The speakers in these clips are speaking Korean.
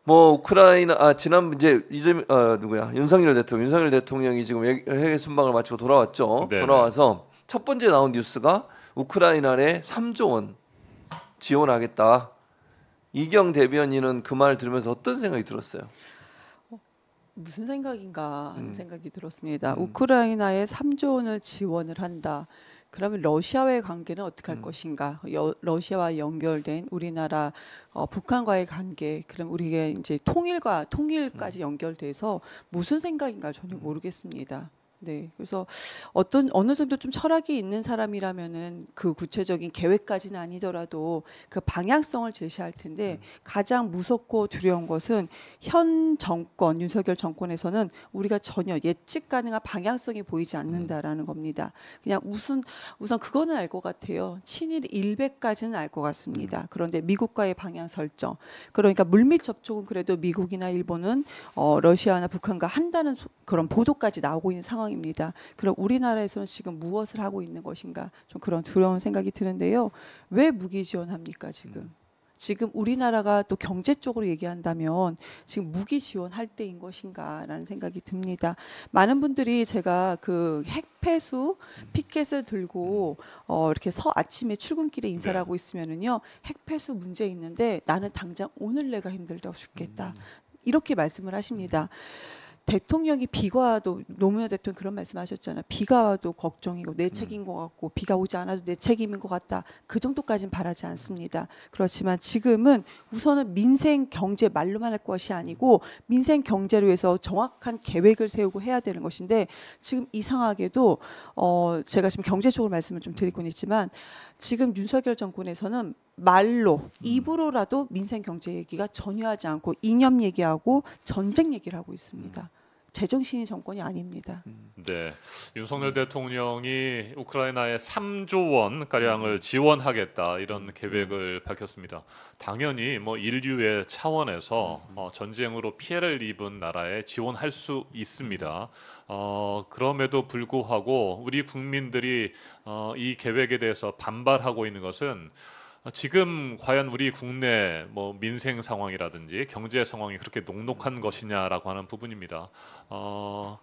뭐 우크라이나 지난 이제 누구야 윤석열 대통령이 지금 해외 순방을 마치고 돌아왔죠. 네네. 돌아와서 첫 번째 나온 뉴스가 우크라이나에 3조 원 지원하겠다. 이경 대변인은 그 말 들으면서 어떤 생각이 들었어요? 무슨 생각인가 하는 생각이 들었습니다. 우크라이나에 3조 원을 지원을 한다. 그러면 러시아와의 관계는 어떻게 할 것인가? 러시아와 연결된 우리나라 북한과의 관계, 그럼 우리가 이제 통일까지 연결돼서 무슨 생각인가 전혀 모르겠습니다. 네, 그래서 어느 정도 좀 철학이 있는 사람이라면은 그 구체적인 계획까지는 아니더라도 그 방향성을 제시할 텐데 가장 무섭고 두려운 것은 현 정권 윤석열 정권에서는 우리가 전혀 예측 가능한 방향성이 보이지 않는다라는 겁니다. 그냥 우선 그거는 알 것 같아요. 친일 일배까지는 알 것 같습니다. 그런데 미국과의 방향 설정, 그러니까 물밑 접촉은 그래도 미국이나 일본은 러시아나 북한과 한다는 그런 보도까지 나오고 있는 상황. 입니다. 그럼 우리나라에서는 지금 무엇을 하고 있는 것인가 좀 그런 두려운 생각이 드는데요. 왜 무기 지원합니까 지금? 지금 우리나라가 또 경제 쪽으로 얘기한다면 지금 무기 지원할 때인 것인가라는 생각이 듭니다. 많은 분들이 제가 그 핵폐수 피켓을 들고 이렇게 아침에 출근길에 인사를 하고 있으면은요, 핵폐수 문제 있는데 나는 당장 오늘 내가 힘들다고 죽겠다 이렇게 말씀을 하십니다. 대통령이 비가 와도 노무현 대통령 그런 말씀하셨잖아요. 비가 와도 걱정이고 내 책임인 것 같고 비가 오지 않아도 내 책임인 것 같다. 그 정도까지는 바라지 않습니다. 그렇지만 지금은 우선은 민생 경제 말로만 할 것이 아니고 민생 경제를 위해서 정확한 계획을 세우고 해야 되는 것인데 지금 이상하게도 제가 지금 경제 쪽으로 말씀을 좀 드리고는 있지만 지금 윤석열 정권에서는 말로 입으로라도 민생 경제 얘기가 전혀 하지 않고 이념 얘기하고 전쟁 얘기를 하고 있습니다. 제정신이 정권이 아닙니다. 네, 윤석열 대통령이 우크라이나에 3조 원 가량을 지원하겠다 이런 계획을 밝혔습니다. 당연히 뭐 인류의 차원에서 전쟁으로 피해를 입은 나라에 지원할 수 있습니다. 그럼에도 불구하고 우리 국민들이 이 계획에 대해서 반발하고 있는 것은 지금 과연 우리 국내 뭐 민생 상황이라든지 경제 상황이 그렇게 녹록한 것이냐라고 하는 부분입니다.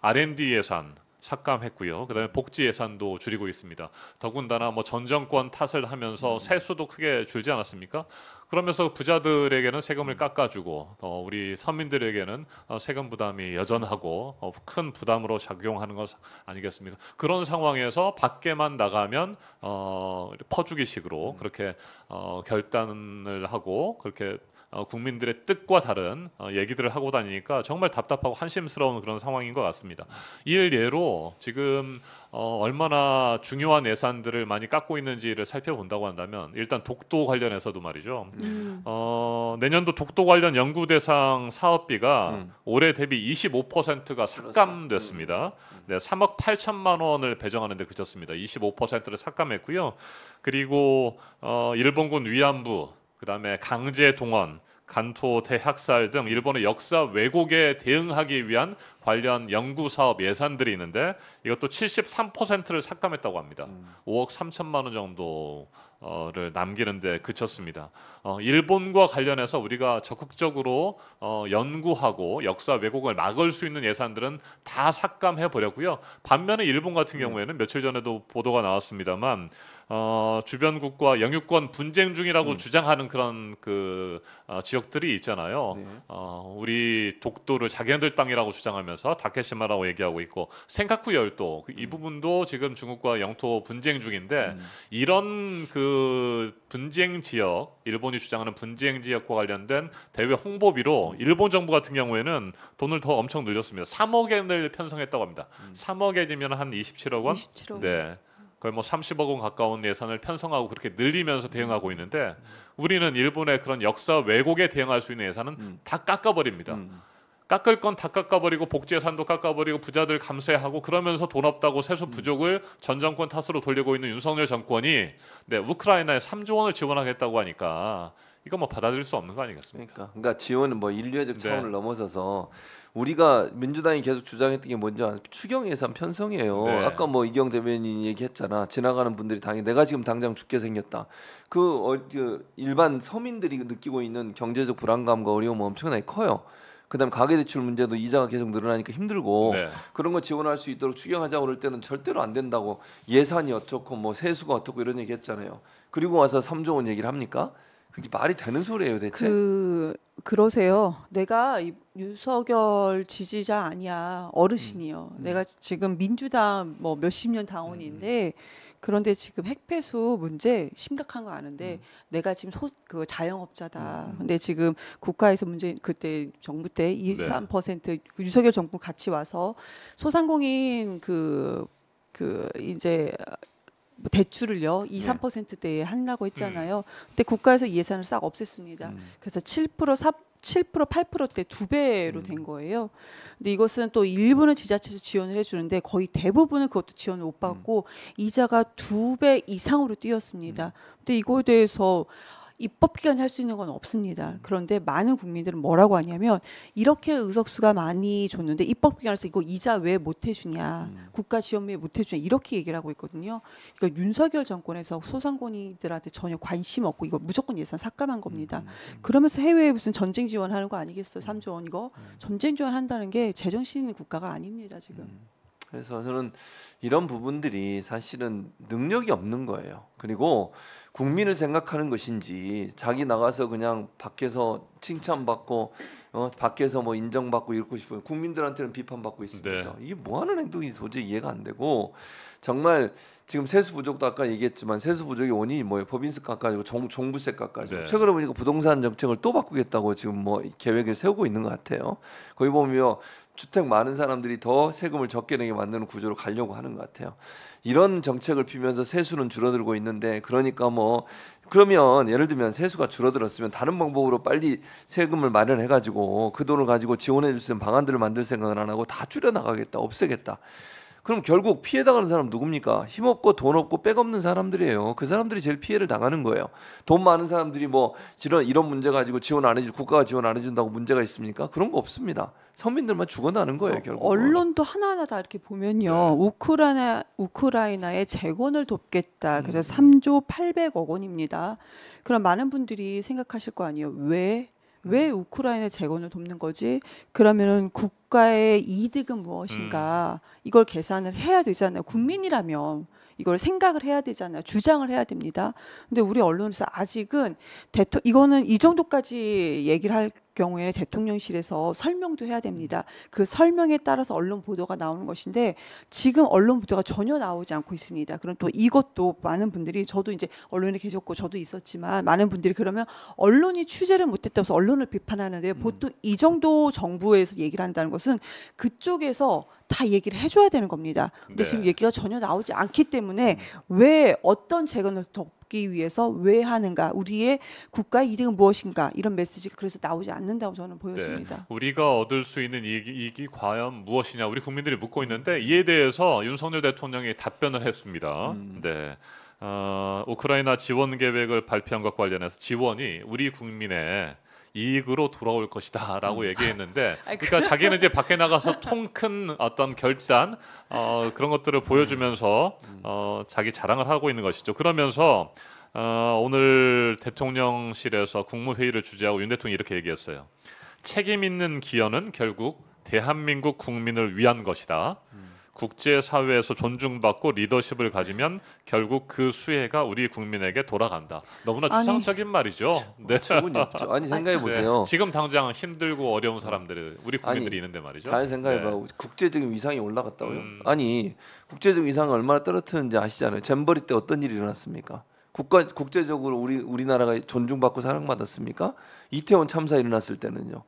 R&D 예산 삭감했고요. 그다음에 복지 예산도 줄이고 있습니다. 더군다나 뭐 전 정권 탓을 하면서 세수도 크게 줄지 않았습니까? 그러면서 부자들에게는 세금을 깎아주고 우리 서민들에게는 세금 부담이 여전하고 큰 부담으로 작용하는 것 아니겠습니까? 그런 상황에서 밖에만 나가면 퍼주기식으로 그렇게 결단을 하고 그렇게 국민들의 뜻과 다른 얘기들을 하고 다니니까 정말 답답하고 한심스러운 그런 상황인 것 같습니다. 이 예로 지금 얼마나 중요한 예산들을 많이 깎고 있는지를 살펴본다고 한다면 일단 독도 관련해서도 말이죠. 내년도 독도 관련 연구 대상 사업비가 올해 대비 25%가 삭감됐습니다. 네, 3억 8천만 원을 배정하는 데 그쳤습니다. 25%를 삭감했고요. 그리고 일본군 위안부, 그다음에 강제 동원, 간토 대학살 등 일본의 역사 왜곡에 대응하기 위한 관련 연구 사업 예산들이 있는데 이것도 73%를 삭감했다고 합니다. 5억 3천만 원 정도를 남기는데 그쳤습니다. 일본과 관련해서 우리가 적극적으로 연구하고 역사 왜곡을 막을 수 있는 예산들은 다 삭감해 버렸고요. 반면에 일본 같은 경우에는 며칠 전에도 보도가 나왔습니다만 주변국과 영유권 분쟁 중이라고 주장하는 그런 지역들이 있잖아요. 네. 우리 독도를 자기네들 땅이라고 주장하면서 다케시마라고 얘기하고 있고 센카쿠 열도 이 부분도 지금 중국과 영토 분쟁 중인데 이런 그 분쟁 지역, 일본이 주장하는 분쟁 지역과 관련된 대외 홍보비로 일본 정부 같은 경우에는 돈을 더 엄청 늘렸습니다. 3억 엔을 편성했다고 합니다. 3억 엔이면 한 27억 원? 27억 원. 네. 거의 뭐 30억 원 가까운 예산을 편성하고 그렇게 늘리면서 대응하고 있는데 우리는 일본의 그런 역사 왜곡에 대응할 수 있는 예산은 다 깎아버립니다. 깎을 건 다 깎아버리고 복지 예산도 깎아버리고 부자들 감세하고 그러면서 돈 없다고 세수 부족을 전 정권 탓으로 돌리고 있는 윤석열 정권이 우크라이나에 3조 원을 지원하겠다고 하니까 이거 뭐 받아들일 수 없는 거 아니겠습니까? 그러니까 지원은 뭐 인류애적 네. 차원을 넘어서서 우리가 민주당이 계속 주장했던 게 뭔지 아세요? 추경 예산 편성이에요. 네. 아까 뭐 이경 대변인이 얘기했잖아. 지나가는 분들이 당연히 내가 지금 당장 죽게 생겼다. 그 일반 서민들이 느끼고 있는 경제적 불안감과 어려움은 엄청나게 커요. 그다음 가계대출 문제도 이자가 계속 늘어나니까 힘들고 네. 그런 거 지원할 수 있도록 추경하자고 그럴 때는 절대로 안 된다고 예산이 어떻고 뭐 세수가 어떻고 이런 얘기 했잖아요. 그리고 와서 3조 원 얘기를 합니까? 그게 말이 되는 소리예요, 대체? 그러세요. 내가 윤석열 지지자 아니야. 어르신이요. 내가 지금 민주당 뭐 몇십 년 당원인데 그런데 지금 핵폐수 문제 심각한 거 아는데 내가 지금 그 자영업자다. 근데 지금 국가에서 문제 그때 정부 때 23% 그 윤석열 정부 같이 와서 소상공인 그 이제 뭐 대출을요 2~3%대에 한다고 했잖아요. 근데 국가에서 이 예산을 싹 없앴습니다. 그래서 7% 8%대 2배로 된 거예요. 근데 이것은 또 일부는 지자체에서 지원을 해주는데 거의 대부분은 그것도 지원을 못 받고 이자가 2배 이상으로 뛰었습니다. 근데 이거에 대해서 입법 기관이 할 수 있는 건 없습니다. 그런데 많은 국민들은 뭐라고 하냐면 이렇게 의석수가 많이 줬는데 입법 기관에서 이거 이자 왜 못 해주냐, 국가 지원 왜 못 해주냐 이렇게 얘기를 하고 있거든요. 그러니까 윤석열 정권에서 소상공인들한테 전혀 관심 없고 이거 무조건 예산 삭감한 겁니다. 그러면서 해외에 무슨 전쟁 지원하는 거 아니겠어요? 3조 원 이거 전쟁 지원한다는 게 제정신 있는 국가가 아닙니다 지금. 그래서 저는 이런 부분들이 사실은 능력이 없는 거예요. 그리고 국민을 생각하는 것인지 자기 나가서 그냥 밖에서 칭찬받고 밖에서 뭐 인정받고 이러고 싶어요. 국민들한테는 비판받고 있으면서 이게 뭐하는 행동인지 도저히 이해가 안 되고 정말 지금 세수 부족도 아까 얘기했지만 세수 부족의 원인이 뭐예요? 법인세 깎아주고 종부세 깎아주고 최근에 보니까 부동산 정책을 또 바꾸겠다고 지금 뭐 계획을 세우고 있는 것 같아요. 거기 보면 주택 많은 사람들이 더 세금을 적게 내게 만드는 구조로 가려고 하는 것 같아요. 이런 정책을 피면서 세수는 줄어들고 있는데 그러니까 뭐 그러면 예를 들면 세수가 줄어들었으면 다른 방법으로 빨리 세금을 마련해가지고 그 돈을 가지고 지원해줄 수 있는 방안들을 만들 생각을 안 하고 다 줄여나가겠다, 없애겠다. 그럼 결국 피해 당하는 사람 누굽니까? 힘없고 돈 없고 백 없는 사람들이에요. 그 사람들이 제일 피해를 당하는 거예요. 돈 많은 사람들이 뭐 이런 문제 가지고 지원 안 해주 국가가 지원 안 해준다고 문제가 있습니까? 그런 거 없습니다. 서민들만 죽어나는 거예요, 결국. 언론도 하나하나 다 이렇게 보면요. 우크라이나의 재건을 돕겠다. 그래서 3조 800억 원입니다. 그럼 많은 분들이 생각하실 거 아니에요. 왜 우크라이나 재건을 돕는 거지? 그러면은 국가의 이득은 무엇인가? 이걸 계산을 해야 되잖아요. 국민이라면 이걸 생각을 해야 되잖아요. 주장을 해야 됩니다. 근데 우리 언론에서 아직은 이거는 이 정도까지 얘기를 할 경우에는 대통령실에서 설명도 해야 됩니다. 그 설명에 따라서 언론 보도가 나오는 것인데 지금 언론 보도가 전혀 나오지 않고 있습니다. 그럼 또 이것도 많은 분들이 저도 이제 언론에 계셨고 저도 있었지만 많은 분들이 그러면 언론이 취재를 못했다면서 언론을 비판하는데 보통 이 정도 정부에서 얘기를 한다는 것은 그쪽에서 다 얘기를 해줘야 되는 겁니다. 근데 지금 얘기가 전혀 나오지 않기 때문에 왜 어떤 재건을 돕기 위해서 왜 하는가, 우리의 국가의 이득은 무엇인가 이런 메시지가 그래서 나오지 않는다고 저는 보여집니다. 우리가 얻을 수 있는 이익이 과연 무엇이냐 우리 국민들이 묻고 있는데 이에 대해서 윤석열 대통령이 답변을 했습니다. 우크라이나 지원 계획을 발표한 것과 관련해서 지원이 우리 국민의 이익으로 돌아올 것이다라고 얘기했는데, 그러니까 자기는 이제 밖에 나가서 통 큰 어떤 결단 그런 것들을 보여주면서 자기 자랑을 하고 있는 것이죠. 그러면서 오늘 대통령실에서 국무회의를 주재하고 윤 대통령이 이렇게 얘기했어요. 책임 있는 기여는 결국 대한민국 국민을 위한 것이다. 국제사회에서 존중받고 리더십을 가지면 결국 그 수혜가 우리 국민에게 돌아간다. 너무나 추상적인 말이죠. 네. 질문이 없죠. 아니 생각해 보세요. 지금 당장 힘들고 어려운 사람들이 우리 국민들이 있는데 말이죠. 잘 생각해봐. 국제적인 위상이 올라갔다고요? 아니 국제적 위상을 얼마나 떨어뜨렸는지 아시잖아요. 잼버리 때 어떤 일이 일어났습니까? 국제적으로 우리나라가 존중받고 사랑받았습니까? 이태원 참사 일어났을 때는요.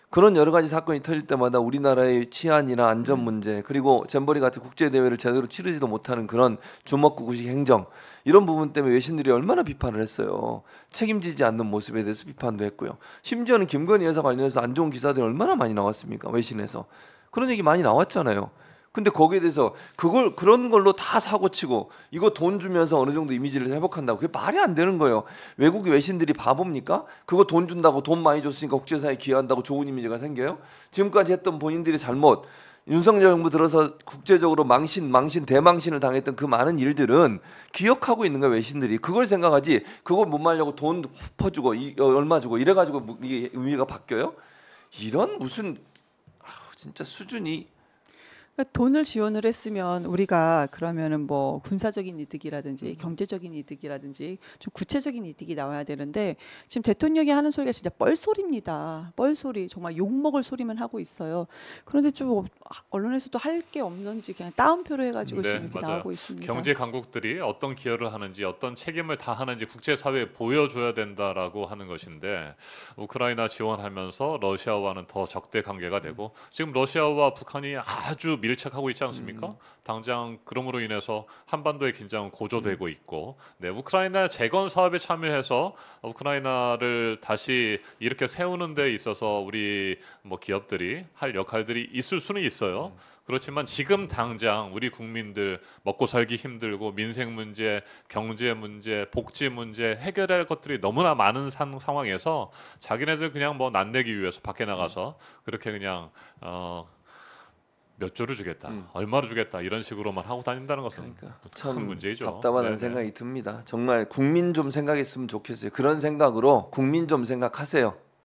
그런 여러 가지 사건이 터질 때마다 우리나라의 치안이나 안전 문제, 그리고 잼버리 같은 국제 대회를 제대로 치르지도 못하는 그런 주먹구구식 행정, 이런 부분 때문에 외신들이 얼마나 비판을 했어요. 책임지지 않는 모습에 대해서 비판도 했고요. 심지어는 김건희 여사 관련해서 안 좋은 기사들이 얼마나 많이 나왔습니까? 외신에서 그런 얘기 많이 나왔잖아요. 근데 거기에 대해서 그런 걸로 다 사고치고 이거 돈 주면서 어느 정도 이미지를 회복한다고 그게 말이 안 되는 거예요. 외국 외신들이 바보입니까? 그거 돈 준다고 돈 많이 줬으니까 국제사회에 기여한다고 좋은 이미지가 생겨요? 지금까지 했던 본인들이 잘못 윤석열 정부 들어서 국제적으로 대망신을 당했던 그 많은 일들은 기억하고 있는 거예요, 외신들이. 그걸 생각하지. 그걸 못 말려고 돈 퍼주고 얼마 주고 이래가지고 이게 의미가 바뀌어요? 이런 무슨 진짜 수준이. 그러니까 돈을 지원을 했으면 우리가 그러면은 뭐 군사적인 이득이라든지 경제적인 이득이라든지 좀 구체적인 이득이 나와야 되는데 지금 대통령이 하는 소리가 진짜 뻘소리입니다. 뻘소리 정말 욕먹을 소리만 하고 있어요. 그런데 좀 언론에서도 할 게 없는지 그냥 따옴표로 해가지고 네, 지금 이렇게 맞아요. 나오고 있습니다. 경제 강국들이 어떤 기여를 하는지 어떤 책임을 다하는지 국제사회에 보여줘야 된다라고 하는 것인데 우크라이나 지원하면서 러시아와는 더 적대 관계가 되고 지금 러시아와 북한이 아주 밀착하고 있지 않습니까? 당장 그럼으로 인해서 한반도의 긴장은 고조되고 있고 네, 우크라이나 재건 사업에 참여해서 우크라이나를 다시 이렇게 세우는 데 있어서 우리 뭐 기업들이 할 역할들이 있을 수는 있어요. 그렇지만 지금 당장 우리 국민들 먹고 살기 힘들고 민생 문제, 경제 문제, 복지 문제 해결할 것들이 너무나 많은 상황에서 자기네들 그냥 뭐 낫내기 위해서 밖에 나가서 그렇게 그냥 몇 조를 주겠다, 얼마를 주겠다 이런 식으로만 하고 다닌다는 것은 그러니까 큰 참 문제이죠. 답답하다는 네네. 생각이 듭니다. 정말 국민 좀 생각했으면 좋겠어요. 그런 생각으로 국민 좀 생각하세요.